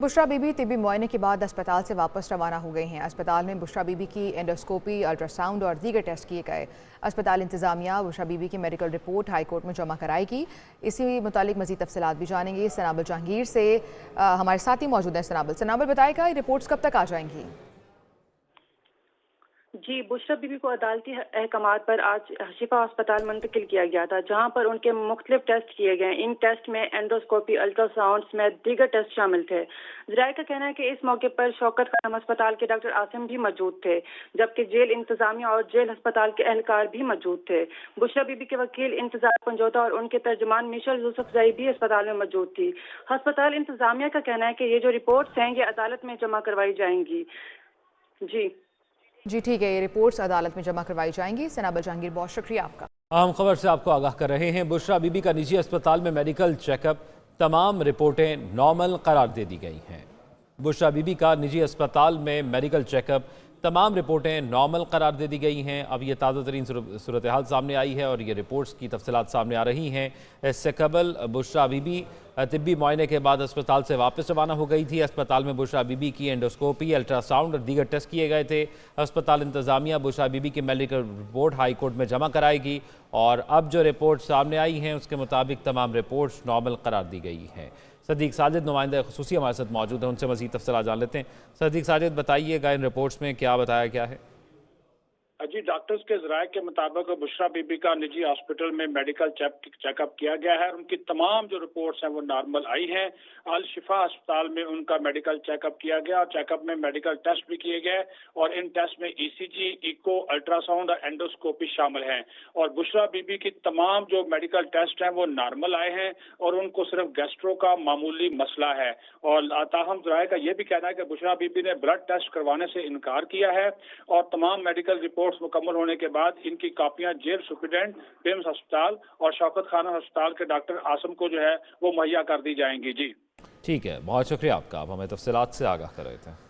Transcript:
बुशरा बीबी तिब्बी मुआयने के बाद अस्पताल से वापस रवाना हो गई हैं। अस्पताल में बुशरा बीबी की एंडोस्कोपी, अल्ट्रासाउंड और दीगर टेस्ट किए गए। अस्पताल इंतजामिया बुशरा बीबी की मेडिकल रिपोर्ट हाई कोर्ट में जमा कराएगी। इसी मुतालिक मजीद तफसीलात भी जानेंगे सनाबल जहांगीर से। हमारे साथ ही मौजूद हैं सनाबल बताएगा ये रिपोर्ट्स कब तक आ जाएंगी? जी, बुशरा बीबी को अदालती अहकामात पर आज शिफा अस्पताल मुंतकिल किया गया था, जहां पर उनके मुख्तलिफ टेस्ट किए गए। इन टेस्ट में एंडोस्कोपी, अल्ट्रासाउंड में दीगर टेस्ट शामिल थे। ज़राए का कहना है कि इस मौके पर शौकत खानम अस्पताल के डॉक्टर आसिम भी मौजूद थे, जबकि जेल इंतजामिया और जेल अस्पताल के एहलकार भी मौजूद थे। बुशरा बीबी के वकील इंतजार पंजोता और उनके तर्जुमान मिशेल यूसुफजई भी अस्पताल में मौजूद थी। अस्पताल इंतजामिया का कहना है कि ये जो रिपोर्ट्स हैं ये अदालत में जमा करवाई जाएंगी। जी ठीक है, ये रिपोर्ट्स अदालत में जमा करवाई जाएंगी। सनाबल जहांगीर, बहुत शुक्रिया आपका। अहम खबर से आपको आगाह कर रहे हैं। बुशरा बीबी का निजी अस्पताल में मेडिकल चेकअप, तमाम रिपोर्टें नॉर्मल करार दे दी गई हैं। बुशरा बीबी का निजी अस्पताल में मेडिकल चेकअप, तमाम रिपोर्टें नॉर्मल करार दे दी गई हैं। अब ये ताज़ा तरीन सूरत हाल सामने आई है और ये रिपोर्ट्स की तफसीलात सामने आ रही हैं। इससे कबल बुशरा बीबी तिब्बी मुआयने के बाद अस्पताल से वापस रवाना हो गई थी। अस्पताल में बुशरा बीबी की एंडोस्कोपी, अल्ट्रासाउंड और दीगर टेस्ट किए गए थे। अस्पताल इंतजामिया बुशरा बीबी की मेडिकल रिपोर्ट हाई कोर्ट में जमा कराएगी और अब जो रिपोर्ट सामने आई हैं उसके मुताबिक तमाम रिपोर्ट्स नॉर्मल करार दी गई हैं। सदीक साजिद नुमाइंदा खुसूसी हमारे साथ मौजूद हैं, उनसे मज़ीद तफसीलात जान लेते हैं। सदीक साजिद, बताइएगा इन रिपोर्ट्स में क्या बताया गया है? जी, डॉक्टर्स के ज़राए के मुताबिक बुशरा बीबी का निजी हॉस्पिटल में मेडिकल चेकअप किया गया है। उनकी तमाम जो रिपोर्ट्स हैं वो नॉर्मल आई हैं। अल शिफा अस्पताल में उनका मेडिकल चेकअप किया गया और चेकअप में मेडिकल टेस्ट भी किए गए और इन टेस्ट में ईसीजी, इको, अल्ट्रासाउंड और एंडोस्कोपी शामिल हैं। और बुशरा बीबी की तमाम जो मेडिकल टेस्ट हैं वो नॉर्मल आए हैं और उनको सिर्फ गैस्ट्रो का मामूली मसला है। और ताहम ज़राए का यह भी कहना है कि बुशरा बीबी ने ब्लड टेस्ट करवाने से इनकार किया है और तमाम मेडिकल रिपोर्ट्स मुकम्मल होने के बाद इनकी कॉपियां जेल सुप्रीडेंट, पिम्स अस्पताल और शौकत खानम अस्पताल के डॉक्टर आसम को जो है वो मुहैया कर दी जाएंगी। जी ठीक है, बहुत शुक्रिया आपका। आप हमें तफसीलात से आगाह कर रहे थे।